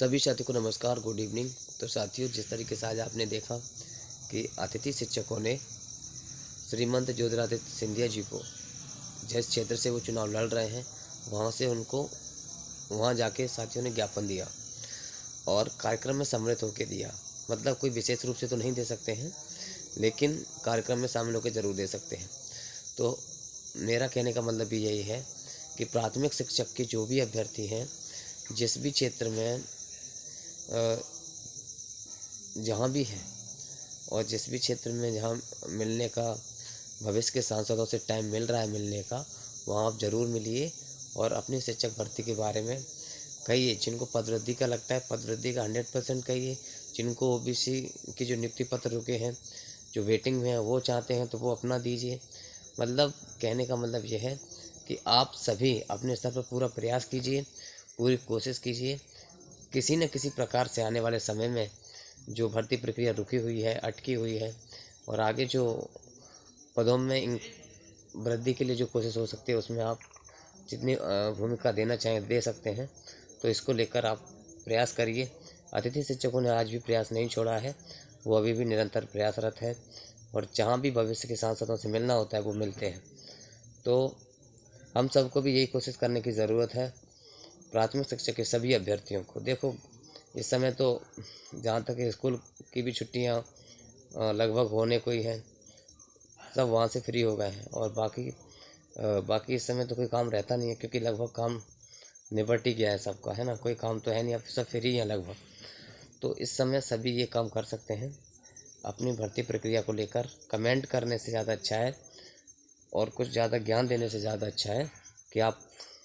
सभी साथियों को नमस्कार, गुड इवनिंग। तो साथियों, जिस तरीके से आज आपने देखा कि अतिथि शिक्षकों ने श्रीमंत ज्योतिरादित्य सिंधिया जी को, जिस क्षेत्र से वो चुनाव लड़ रहे हैं, वहाँ से उनको वहाँ जाके साथियों ने ज्ञापन दिया और कार्यक्रम में सम्मिलित होकर दिया। मतलब कोई विशेष रूप से तो नहीं दे सकते हैं, लेकिन कार्यक्रम में शामिल होकर ज़रूर दे सकते हैं। तो मेरा कहने का मतलब भी यही है कि प्राथमिक शिक्षक के जो भी अभ्यर्थी हैं, जिस भी क्षेत्र में जहाँ भी हैं और जिस भी क्षेत्र में जहाँ मिलने का भविष्य के सांसदों से टाइम मिल रहा है मिलने का, वहाँ आप ज़रूर मिलिए और अपनी शिक्षक भर्ती के बारे में कहिए। जिनको पदवृद्धि का लगता है, पदवृद्धि का 100% कहिए। जिनको ओबीसी की जो नियुक्ति पत्र रुके हैं, जो वेटिंग में है, वो चाहते हैं तो वो अपना दीजिए। मतलब कहने का मतलब ये है कि आप सभी अपने स्तर पर पूरा प्रयास कीजिए, पूरी कोशिश कीजिए। किसी न किसी प्रकार से आने वाले समय में जो भर्ती प्रक्रिया रुकी हुई है, अटकी हुई है, और आगे जो पदों में वृद्धि के लिए जो कोशिश हो सकती है, उसमें आप जितनी भूमिका देना चाहें दे सकते हैं। तो इसको लेकर आप प्रयास करिए। अतिथि शिक्षकों ने आज भी प्रयास नहीं छोड़ा है, वो अभी भी निरंतर प्रयासरत है और जहाँ भी भविष्य के सांसदों से मिलना होता है वो मिलते हैं। तो हम सबको भी यही कोशिश करने की ज़रूरत है। प्राथमिक शिक्षा के सभी अभ्यर्थियों को देखो, इस समय तो जहाँ तक स्कूल की भी छुट्टियाँ लगभग होने को ही हैं, सब वहाँ से फ्री हो गए हैं और बाकी इस समय तो कोई काम रहता नहीं है, क्योंकि लगभग काम निपट ही गया है सबका, है ना। कोई काम तो है नहीं, अब सब फ्री हैं लगभग। तो इस समय सभी ये काम कर सकते हैं। अपनी भर्ती प्रक्रिया को लेकर कमेंट करने से ज़्यादा अच्छा है और कुछ ज़्यादा ज्ञान देने से ज़्यादा अच्छा है कि आप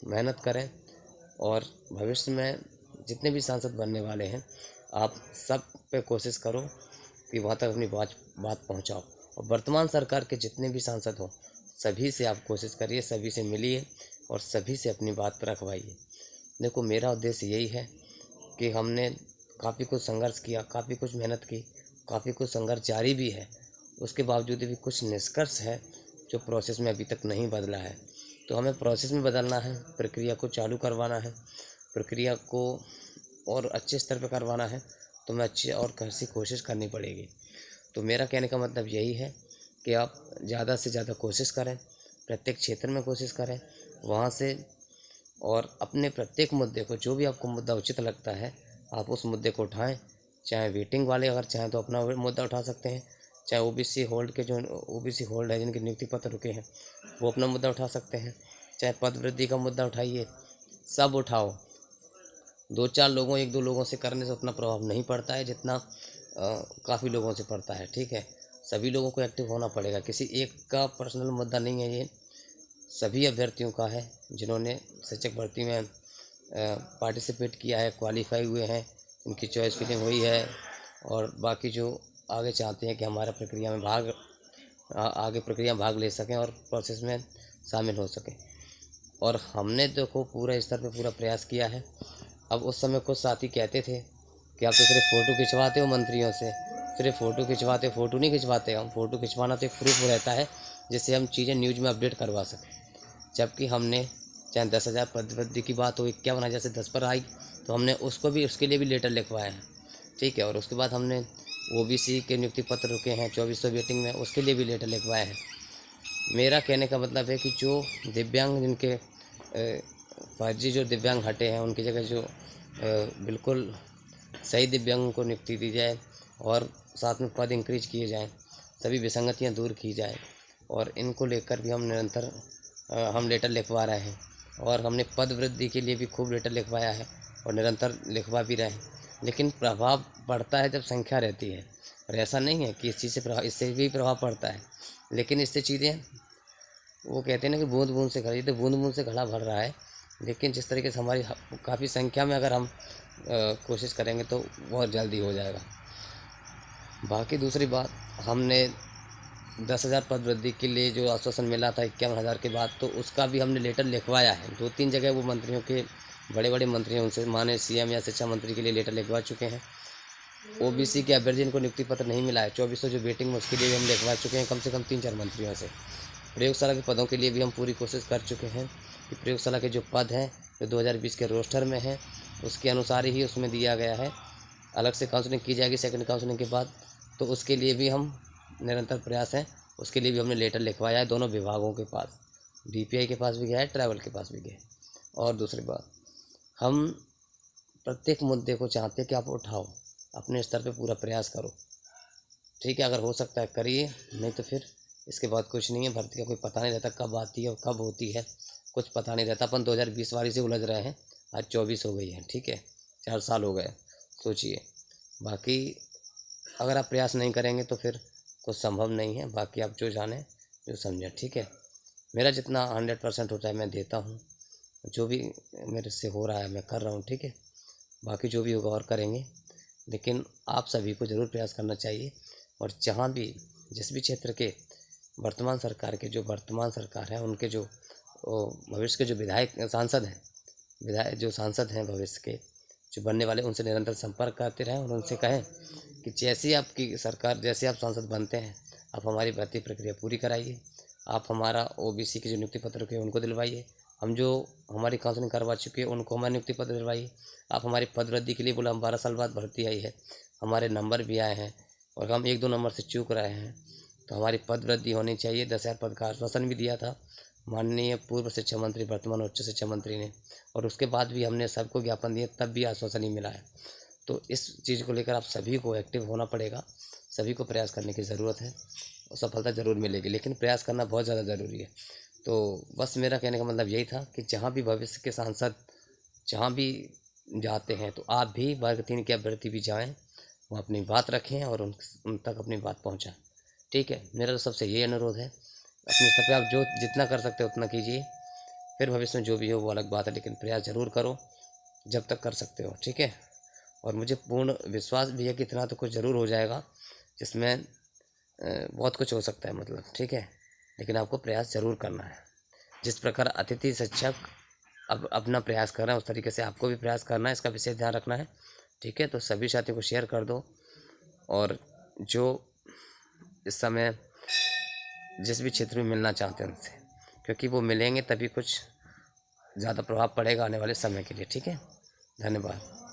मेहनत करें और भविष्य में जितने भी सांसद बनने वाले हैं, आप सब पे कोशिश करो कि वहाँ तक अपनी बात पहुँचाओ। और वर्तमान सरकार के जितने भी सांसद हों, सभी से आप कोशिश करिए, सभी से मिलिए और सभी से अपनी बात रखवाइए। देखो, मेरा उद्देश्य यही है कि हमने काफ़ी कुछ संघर्ष किया, काफ़ी कुछ मेहनत की, काफ़ी कुछ संघर्ष जारी भी है। उसके बावजूद भी कुछ निष्कर्ष है जो प्रोसेस में अभी तक नहीं बदला है। तो हमें प्रोसेस में बदलना है, प्रक्रिया को चालू करवाना है, प्रक्रिया को और अच्छे स्तर पर करवाना है। तो हमें अच्छी और खासी कोशिश करनी पड़ेगी। तो मेरा कहने का मतलब यही है कि आप ज़्यादा से ज़्यादा कोशिश करें, प्रत्येक क्षेत्र में कोशिश करें वहाँ से, और अपने प्रत्येक मुद्दे को, जो भी आपको मुद्दा उचित लगता है, आप उस मुद्दे को उठाएं। चाहे वेटिंग वाले अगर चाहें तो अपना मुद्दा उठा सकते हैं, चाहे ओबीसी होल्ड है जिनके नियुक्ति पत्र रुके हैं, वो अपना मुद्दा उठा सकते हैं, चाहे पद वृद्धि का मुद्दा उठाइए, सब उठाओ। 2-4 लोगों, 1-2 लोगों से करने से उतना प्रभाव नहीं पड़ता है जितना काफ़ी लोगों से पड़ता है। ठीक है, सभी लोगों को एक्टिव होना पड़ेगा। किसी एक का पर्सनल मुद्दा नहीं है, ये सभी अभ्यर्थियों का है जिन्होंने शिक्षक भर्ती में पार्टिसिपेट किया है, क्वालिफाई हुए हैं, उनकी चॉइस फिलिंग हुई है, और बाकी जो आगे चाहते हैं कि हमारा प्रक्रिया में आगे प्रक्रिया में भाग ले सकें और प्रोसेस में शामिल हो सकें। और हमने देखो पूरा स्तर पे पूरा प्रयास किया है। अब उस समय कुछ साथी कहते थे कि आप तो सिर्फ फ़ोटो खिंचवाते हो मंत्रियों से, सिर्फ फ़ोटो खिंचवाते, फ़ोटो नहीं खिंचवाते हम। फ़ोटो खिंचवाना तो एक प्रूफ रहता है जिससे हम चीज़ें न्यूज़ में अपडेट करवा सकें। जबकि हमने चाहे 10,000 पदवृद्धि की बात हो, 51,000 से 10 पर आई, तो हमने उसके लिए भी लेटर लिखवाया है। ठीक है, और उसके बाद हमने ओबीसी के नियुक्ति पत्र रुके हैं 2400 वेटिंग में, उसके लिए भी लेटर लिखवाया है। मेरा कहने का मतलब है कि जो दिव्यांग, जिनके फर्जी जो दिव्यांग हटे हैं, उनकी जगह जो बिल्कुल सही दिव्यांगों को नियुक्ति दी जाए और साथ में पद इंक्रीज किए जाएं, सभी विसंगतियां दूर की जाए। और इनको लेकर भी हम निरंतर हम लेटर लिखवा रहे हैं, और हमने पद वृद्धि के लिए भी खूब लेटर लिखवाया है और निरंतर लिखवा भी रहे हैं। लेकिन प्रभाव पड़ता है जब संख्या रहती है, और ऐसा नहीं है कि इससे भी प्रभाव पड़ता है, लेकिन इससे चीज़ें, वो कहते हैं ना कि बूंद बूंद से घड़ा, तो बूंद बूंद से घड़ा भर रहा है। लेकिन जिस तरीके से हमारी काफ़ी संख्या में अगर हम कोशिश करेंगे तो बहुत जल्दी हो जाएगा। बाकी दूसरी बात, हमने 10,000 पद वृद्धि के लिए जो आश्वासन मिला था 51,000 के बाद, तो उसका भी हमने लेटर लिखवाया है। 2-3 जगह वो मंत्रियों के, बड़े मंत्री हैं, उनसे माननीय सीएम या शिक्षा मंत्री के लिए लेटर लिखवा चुके हैं। ओबीसी के अभ्यर्थी जिनको नियुक्ति पत्र नहीं मिला है 2400 जो वेटिंग में, उसके लिए भी हम लिखवा चुके हैं कम से कम 3-4 मंत्रियों से। प्रयोगशाला के पदों के लिए भी हम पूरी कोशिश कर चुके हैं कि प्रयोगशाला के जो पद हैं जो 2020 के रोस्टर में हैं, उसके अनुसार ही उसमें दिया गया है। अलग से काउंसलिंग की जाएगी सेकंड काउंसलिंग के बाद, तो उसके लिए भी हम निरंतर प्रयास हैं। उसके लिए भी हमने लेटर लिखवाया है दोनों विभागों के पास, डीपीआई के पास भी गया है, ट्रैवल के पास भी गया है। और दूसरी बात, हम प्रत्येक मुद्दे को चाहते हैं कि आप उठाओ, अपने स्तर पे पूरा प्रयास करो, ठीक है। अगर हो सकता है करिए, नहीं तो फिर इसके बाद कुछ नहीं है। भर्ती का कोई पता नहीं रहता कब आती है और कब होती है, कुछ पता नहीं रहता। अपन 2020 वाली से उलझ रहे हैं, आज 24 हो गई है, ठीक है, 4 साल हो गए, सोचिए। बाकी अगर आप प्रयास नहीं करेंगे तो फिर कुछ संभव नहीं है। बाकी आप जो जाने जो समझें, ठीक है। मेरा जितना 100% होता है मैं देता हूँ, जो भी मेरे से हो रहा है मैं कर रहा हूँ, ठीक है। बाकी जो भी होगा और करेंगे, लेकिन आप सभी को ज़रूर प्रयास करना चाहिए। और जहाँ भी जिस भी क्षेत्र के वर्तमान सरकार के जो वर्तमान सरकार है उनके जो भविष्य के जो विधायक सांसद हैं, जो सांसद हैं भविष्य के जो बनने वाले, उनसे निरंतर संपर्क करते रहें और उनसे कहें कि जैसी आपकी सरकार, जैसे आप सांसद बनते हैं, आप हमारी भर्ती प्रक्रिया पूरी कराइए। आप हमारा ओबीसी के जो नियुक्ति पत्र के उनको दिलवाइए, हम जो हमारी काउंसलिंग करवा चुके हैं उनको हमारे नियुक्ति पत्र दिलवाइए। आप हमारी पद वृद्धि के लिए बोला, हम 12 साल बाद भर्ती आई है, हमारे नंबर भी आए हैं और हम 1-2 नंबर से चूक रहे हैं, तो हमारी पद वृद्धि होनी चाहिए। 10,000 पद का आश्वासन भी दिया था माननीय पूर्व शिक्षा मंत्री, वर्तमान उच्च शिक्षा मंत्री ने, और उसके बाद भी हमने सबको ज्ञापन दिए, तब भी आश्वासन नहीं मिला है। तो इस चीज़ को लेकर आप सभी को एक्टिव होना पड़ेगा, सभी को प्रयास करने की ज़रूरत है और सफलता ज़रूर मिलेगी, लेकिन प्रयास करना बहुत ज़्यादा ज़रूरी है। तो बस मेरा कहने का मतलब यही था कि जहाँ भी भविष्य के सांसद जहाँ भी जाते हैं, तो आप भी वर्ग 3 के अभ्यर्थी भी जाएँ, वहाँ अपनी बात रखें और उन तक अपनी बात पहुँचाएँ, ठीक है। मेरा तो सबसे यही अनुरोध है, अपने स्तर पे आप जो जितना कर सकते हो उतना कीजिए, फिर भविष्य में जो भी हो वो अलग बात है, लेकिन प्रयास ज़रूर करो जब तक कर सकते हो, ठीक है। और मुझे पूर्ण विश्वास भी है कि इतना तो कुछ ज़रूर हो जाएगा, जिसमें बहुत कुछ हो सकता है मतलब, ठीक है। लेकिन आपको प्रयास ज़रूर करना है। जिस प्रकार अतिथि शिक्षक अब अपना प्रयास कर रहे हैं, उस तरीके से आपको भी प्रयास करना है, इसका विशेष ध्यान रखना है, ठीक है। तो सभी साथियों को शेयर कर दो, और जो इस समय जिस भी क्षेत्र में मिलना चाहते हैं उनसे, क्योंकि वो मिलेंगे तभी कुछ ज़्यादा प्रभाव पड़ेगा आने वाले समय के लिए, ठीक है। धन्यवाद।